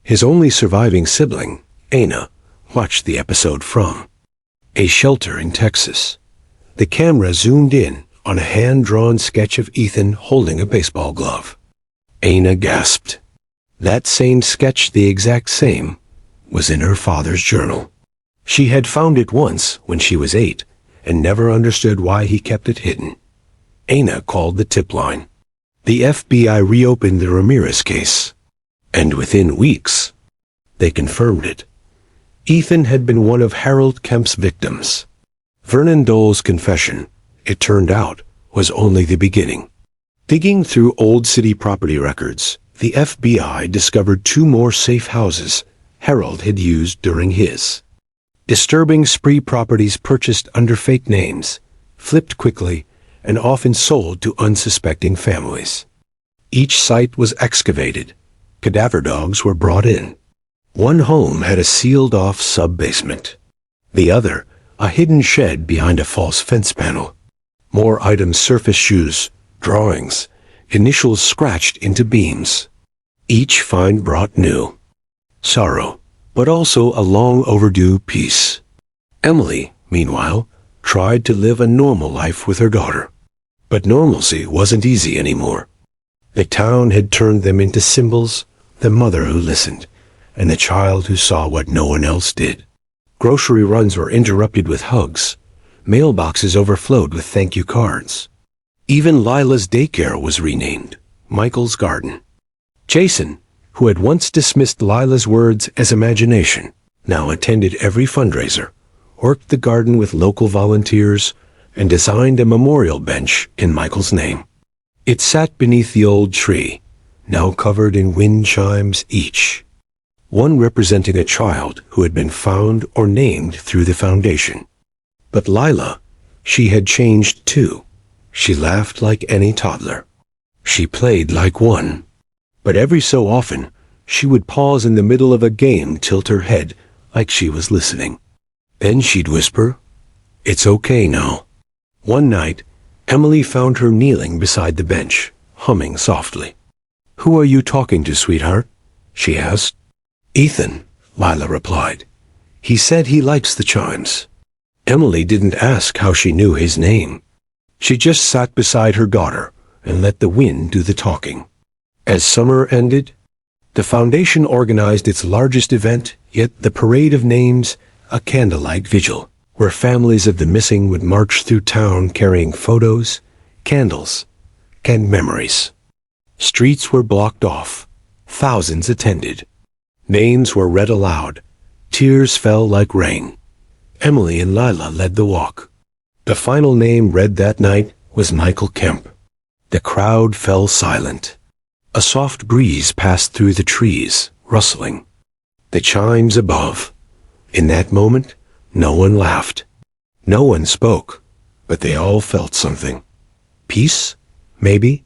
His only surviving sibling, Ana, watched the episode from a shelter in Texas. The camera zoomed in on a hand-drawn sketch of Ethan holding a baseball glove. Ana gasped. That same sketch, the exact same, was in her father's journal. She had found it once when she was 8 and never understood why he kept it hidden. Ana called the tip line. The FBI reopened the Ramirez case, and within weeks, they confirmed it. Ethan had been one of Harold Kemp's victims. Vernon Dole's confession, it turned out, was only the beginning. Digging through old city property records, the FBI discovered 2 more safe houses Harold had used during his disturbing spree. Properties purchased under fake names, flipped quickly, and often sold to unsuspecting families. Each site was excavated. Cadaver dogs were brought in. One home had a sealed-off sub-basement. The other, a hidden shed behind a false fence panel. More items surfaced: shoes, drawings, initials scratched into beams. Each find brought new sorrow, but also a long-overdue peace. Emily, meanwhile, tried to live a normal life with her daughter. But normalcy wasn't easy anymore. The town had turned them into symbols: the mother who listened, and the child who saw what no one else did. Grocery runs were interrupted with hugs. Mailboxes overflowed with thank you cards. Even Lila's daycare was renamed Michael's Garden. Jason, who had once dismissed Lila's words as imagination, now attended every fundraiser, worked the garden with local volunteers, and designed a memorial bench in Michael's name. It sat beneath the old tree, now covered in wind chimes each, one representing a child who had been found or named through the foundation. But Lila, she had changed too. She laughed like any toddler. She played like one. But every so often, she would pause in the middle of a game, tilt her head like she was listening. Then she'd whisper, "It's okay now." One night, Emily found her kneeling beside the bench, humming softly. "Who are you talking to, sweetheart?" she asked. "Ethan," Lila replied. "He said he likes the chimes." Emily didn't ask how she knew his name. She just sat beside her daughter and let the wind do the talking. As summer ended, the foundation organized its largest event yet, the Parade of Names, a candlelight vigil, where families of the missing would march through town carrying photos, candles, and memories. Streets were blocked off. Thousands attended. Names were read aloud. Tears fell like rain. Emily and Lila led the walk. The final name read that night was Michael Kemp. The crowd fell silent. A soft breeze passed through the trees, rustling. The chimes above. In that moment, no one laughed. No one spoke, but they all felt something. Peace? Maybe?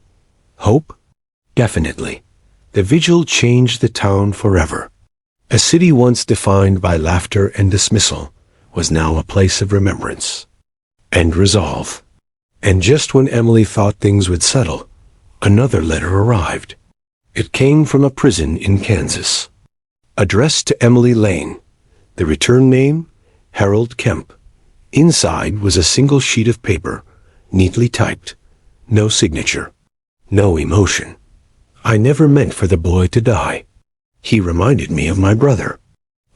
Hope? Definitely. The vigil changed the town forever. A city once defined by laughter and dismissal was now a place of remembrance and resolve. And just when Emily thought things would settle, another letter arrived. It came from a prison in Kansas. Addressed to Emily Lane. The return name, Harold Kemp. Inside was a single sheet of paper, neatly typed. No signature. No emotion. "I never meant for the boy to die. He reminded me of my brother.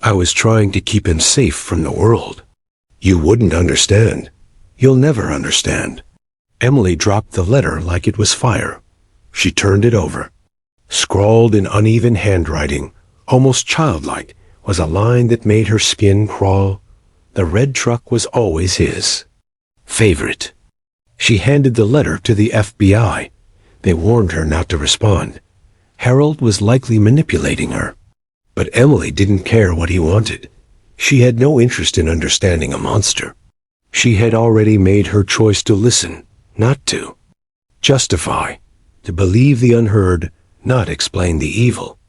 I was trying to keep him safe from the world. You wouldn't understand. You'll never understand." Emily dropped the letter like it was fire. She turned it over. Scrawled in uneven handwriting, almost childlike, was a line that made her skin crawl. The red truck was always his favorite. She handed the letter to the FBI. They warned her not to respond. Harold was likely manipulating her. But Emily didn't care what he wanted. She had no interest in understanding a monster. She had already made her choice to listen, not to justify, to believe the unheard, not explain the evil.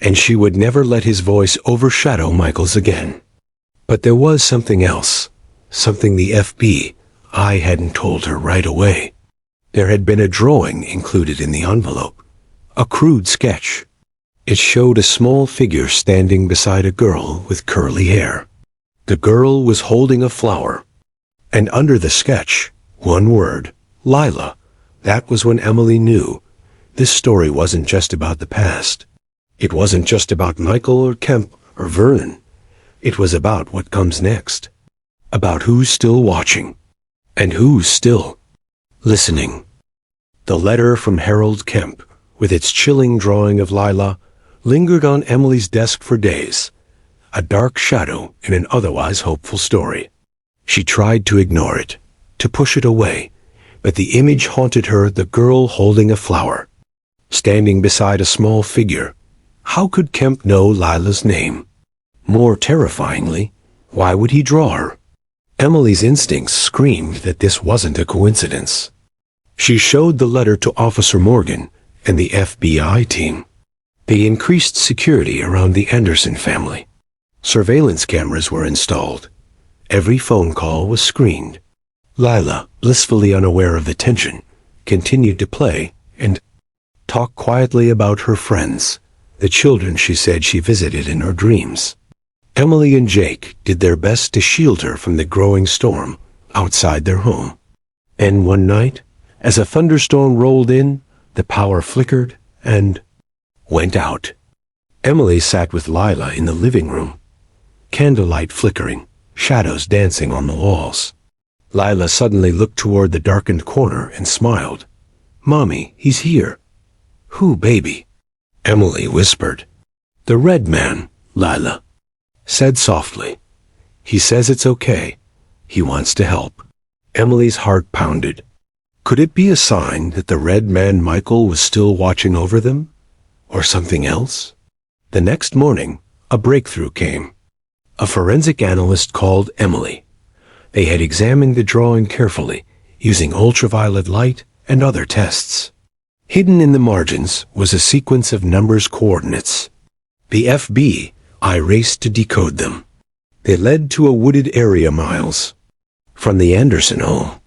And she would never let his voice overshadow Michael's again. But there was something else, something the FBI hadn't told her right away. There had been a drawing included in the envelope, a crude sketch. It showed a small figure standing beside a girl with curly hair. The girl was holding a flower. And under the sketch, one word, Lila. That was when Emily knew this story wasn't just about the past. It wasn't just about Michael or Kemp or Vernon. It was about what comes next. About who's still watching. And who's still listening. The letter from Harold Kemp, with its chilling drawing of Lila, lingered on Emily's desk for days. A dark shadow in an otherwise hopeful story. She tried to ignore it, to push it away, but the image haunted her, the girl holding a flower. Standing beside a small figure. How could Kemp know Lila's name? More terrifyingly, why would he draw her? Emily's instincts screamed that this wasn't a coincidence. She showed the letter to Officer Morgan and the FBI team. They increased security around the Anderson family. Surveillance cameras were installed. Every phone call was screened. Lila, blissfully unaware of the tension, continued to play and talk quietly about her friends, the children she said she visited in her dreams. Emily and Jake did their best to shield her from the growing storm outside their home. And one night, as a thunderstorm rolled in, the power flickered and went out. Emily sat with Lila in the living room, candlelight flickering, shadows dancing on the walls. Lila suddenly looked toward the darkened corner and smiled. "Mommy, he's here." "Who, baby?" Emily whispered. "The red man," Lila said softly. "He says it's okay. He wants to help." Emily's heart pounded. Could it be a sign that the red man Michael was still watching over them? Or something else? The next morning, a breakthrough came. A forensic analyst called Emily. They had examined the drawing carefully, using ultraviolet light and other tests. Hidden in the margins was a sequence of numbers coordinates. The FBI raced to decode them. They led to a wooded area miles from the Anderson home.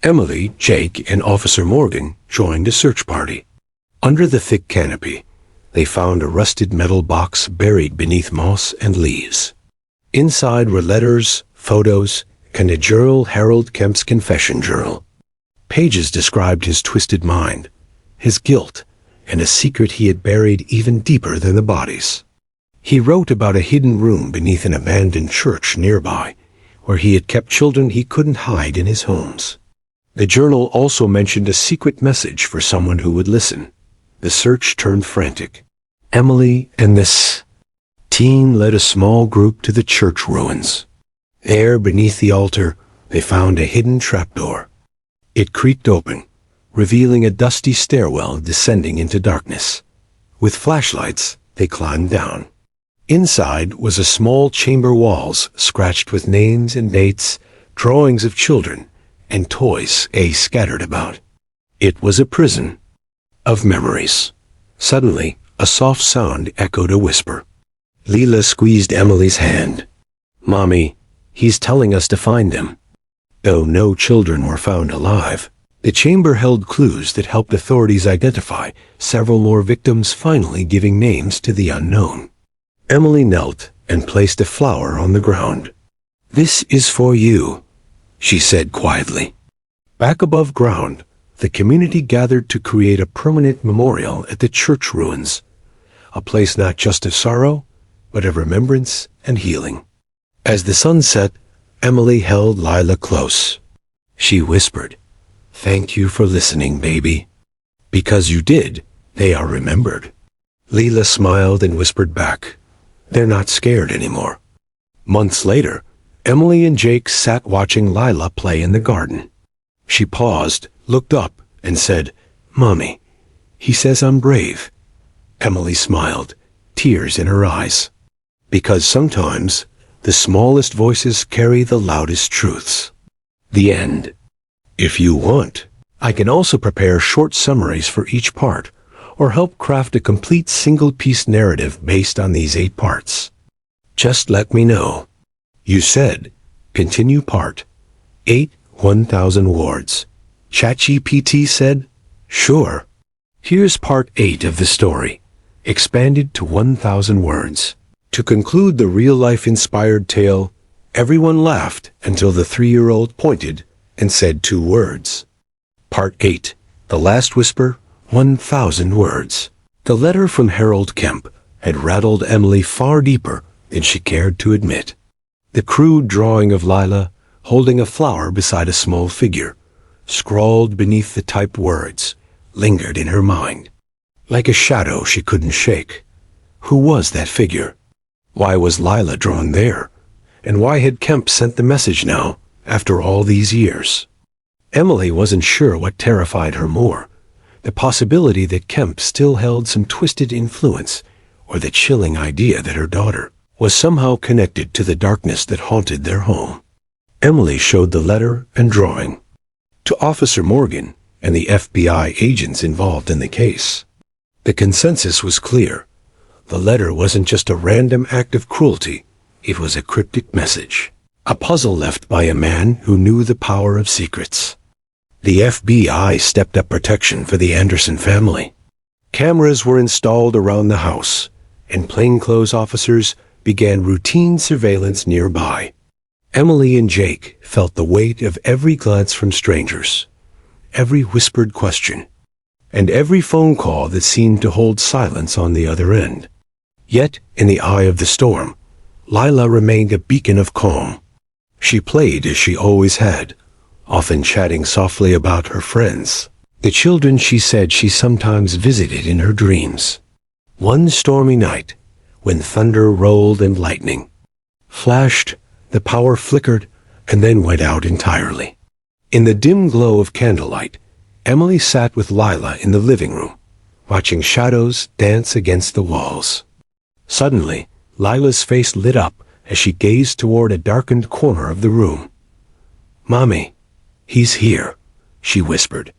Emily, Jake, and Officer Morgan joined a search party. Under the thick canopy, they found a rusted metal box buried beneath moss and leaves. Inside were letters, photos, and a journal, Harold Kemp's confession journal. Pages described his twisted mind, his guilt, and a secret he had buried even deeper than the bodies. He wrote about a hidden room beneath an abandoned church nearby, where he had kept children he couldn't hide in his homes. The journal also mentioned a secret message for someone who would listen. The search turned frantic. Emily and this teen led a small group to the church ruins. There, beneath the altar, they found a hidden trapdoor. It creaked open, revealing a dusty stairwell descending into darkness. With flashlights, they climbed down. Inside was a small chamber, walls scratched with names and dates, drawings of children, and toys scattered about. It was a prison of memories. Suddenly, a soft sound echoed a whisper. Lila squeezed Emily's hand. "Mommy, he's telling us to find them." Though no children were found alive, the chamber held clues that helped authorities identify several more victims, finally giving names to the unknown. Emily knelt and placed a flower on the ground. "This is for you," she said quietly. Back above ground, the community gathered to create a permanent memorial at the church ruins, a place not just of sorrow, but of remembrance and healing. As the sun set, Emily held Lila close. She whispered, "Thank you for listening, baby. Because you did, they are remembered." Lila smiled and whispered back, "They're not scared anymore." Months later, Emily and Jake sat watching Lila play in the garden. She paused, looked up, and said, "Mommy, he says I'm brave." Emily smiled, tears in her eyes. Because sometimes the smallest voices carry the loudest truths. The end. If you want, I can also prepare short summaries for each part, or help craft a complete single-piece narrative based on these 8 parts. Just let me know. You said, continue part 8, 1,000 words. ChatGPT said, sure. Here's part 8 of the story, expanded to 1,000 words. To conclude the real-life inspired tale, everyone laughed until the 3-year-old pointed and said 2 words. Part 8, The Last Whisper, 1,000 words. The letter from Harold Kemp had rattled Emily far deeper than she cared to admit. The crude drawing of Lila holding a flower beside a small figure, scrawled beneath the typed words, lingered in her mind. Like a shadow she couldn't shake. Who was that figure? Why was Lila drawn there? And why had Kemp sent the message now, after all these years? Emily wasn't sure what terrified her more, the possibility that Kemp still held some twisted influence, or the chilling idea that her daughter was somehow connected to the darkness that haunted their home. Emily showed the letter and drawing to Officer Morgan and the FBI agents involved in the case. The consensus was clear. The letter wasn't just a random act of cruelty, it was a cryptic message, a puzzle left by a man who knew the power of secrets. The FBI stepped up protection for the Anderson family. Cameras were installed around the house, and plainclothes officers began routine surveillance nearby. Emily and Jake felt the weight of every glance from strangers, every whispered question, and every phone call that seemed to hold silence on the other end. Yet, in the eye of the storm, Lila remained a beacon of calm. She played as she always had, often chatting softly about her friends, the children she said she sometimes visited in her dreams. One stormy night, when thunder rolled and lightning flashed, the power flickered and then went out entirely. In the dim glow of candlelight, Emily sat with Lila in the living room, watching shadows dance against the walls. Suddenly, Lila's face lit up as she gazed toward a darkened corner of the room. "Mommy, he's here," she whispered.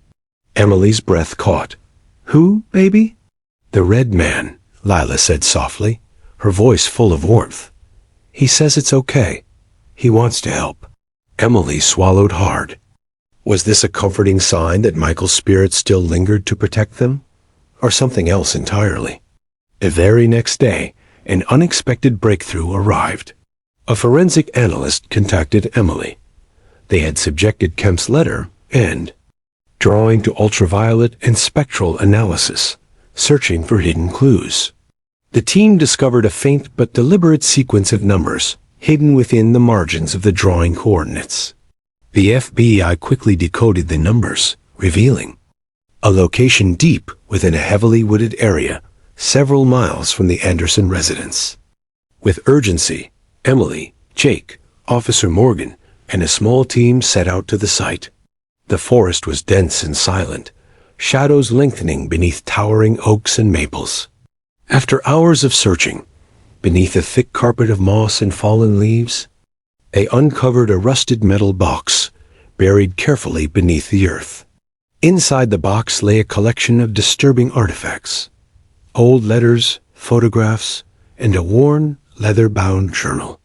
Emily's breath caught. "Who, baby?" "The red man," Lila said softly, her voice full of warmth. "He says it's okay. He wants to help." Emily swallowed hard. Was this a comforting sign that Michael's spirit still lingered to protect them? Or something else entirely? The very next day, an unexpected breakthrough arrived. A forensic analyst contacted Emily. They had subjected Kemp's letter and drawing to ultraviolet and spectral analysis, searching for hidden clues. The team discovered a faint but deliberate sequence of numbers hidden within the margins of the drawing coordinates. The FBI quickly decoded the numbers, revealing a location deep within a heavily wooded area, several miles from the Anderson residence. With urgency, Emily, Jake, Officer Morgan, and a small team set out to the site. The forest was dense and silent, shadows lengthening beneath towering oaks and maples. After hours of searching, beneath a thick carpet of moss and fallen leaves, they uncovered a rusted metal box, buried carefully beneath the earth. Inside the box lay a collection of disturbing artifacts, old letters, photographs, and a worn, leather-bound journal.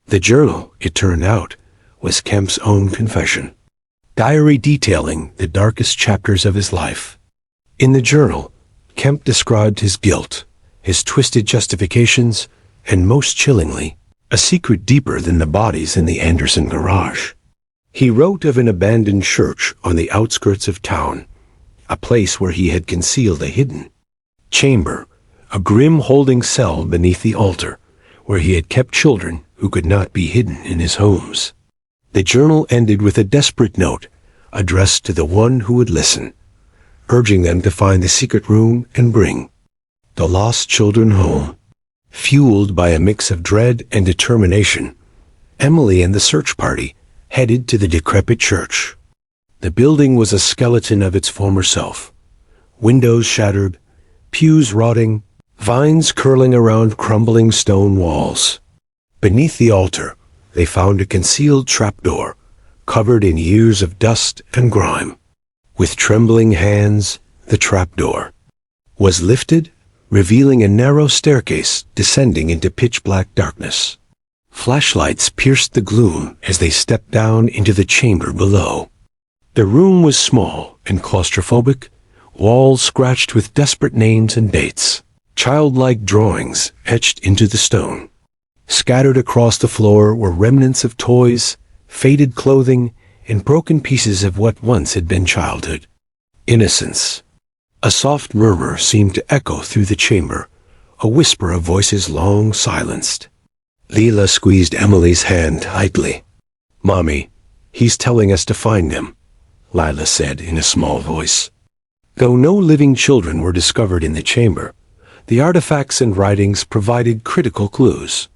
The journal, it turned out, was Kemp's own confession, diary detailing the darkest chapters of his life. In the journal, Kemp described his guilt, his twisted justifications, and most chillingly, a secret deeper than the bodies in the Anderson garage. He wrote of an abandoned church on the outskirts of town, a place where he had concealed a hidden chamber, a grim holding cell beneath the altar, where he had kept children who could not be hidden in his homes. The journal ended with a desperate note addressed to the one who would listen, urging them to find the secret room and bring the lost children home. Fueled by a mix of dread and determination, Emily and the search party headed to the decrepit church. The building was a skeleton of its former self, windows shattered, pews rotting, vines curling around crumbling stone walls. Beneath the altar, they found a concealed trapdoor, covered in years of dust and grime. With trembling hands, the trapdoor was lifted, revealing a narrow staircase descending into pitch-black darkness. Flashlights pierced the gloom as they stepped down into the chamber below. The room was small and claustrophobic, walls scratched with desperate names and dates, childlike drawings etched into the stone. Scattered across the floor were remnants of toys, faded clothing, and broken pieces of what once had been childhood. Innocence. A soft murmur seemed to echo through the chamber, a whisper of voices long silenced. Leela squeezed Emily's hand tightly. "Mommy, he's telling us to find them," Lila said in a small voice. Though no living children were discovered in the chamber, the artifacts and writings provided critical clues.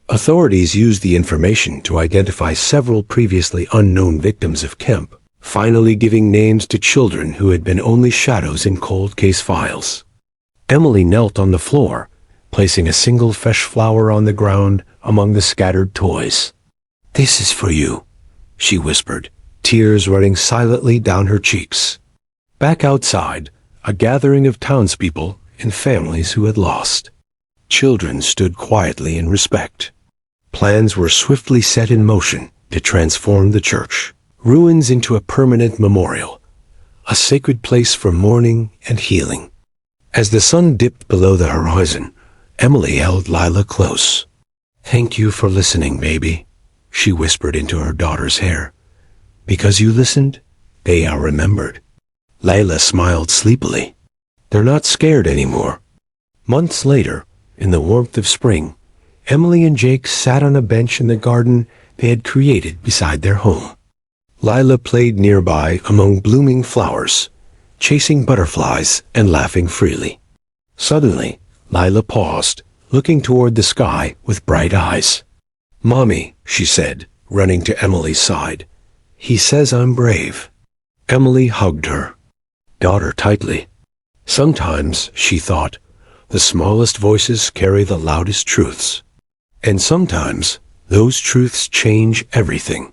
Authorities used the information to identify several previously unknown victims of Kemp, finally giving names to children who had been only shadows in cold case files. Emily knelt on the floor, placing a single fresh flower on the ground among the scattered toys. "This is for you," she whispered, tears running silently down her cheeks. Back outside, a gathering of townspeople and families who had lost. Children stood quietly in respect. Plans were swiftly set in motion to transform the church ruins into a permanent memorial, a sacred place for mourning and healing. As the sun dipped below the horizon, Emily held Lila close. "Thank you for listening, baby," she whispered into her daughter's hair. "Because you listened, they are remembered." Lila smiled sleepily. "They're not scared anymore." Months later, in the warmth of spring, Emily and Jake sat on a bench in the garden they had created beside their home. Lila played nearby among blooming flowers, chasing butterflies and laughing freely. Suddenly, Lila paused, looking toward the sky with bright eyes. "Mommy," she said, running to Emily's side. "He says I'm brave." Emily hugged her daughter tightly. Sometimes, she thought, the smallest voices carry the loudest truths. And sometimes, those truths change everything.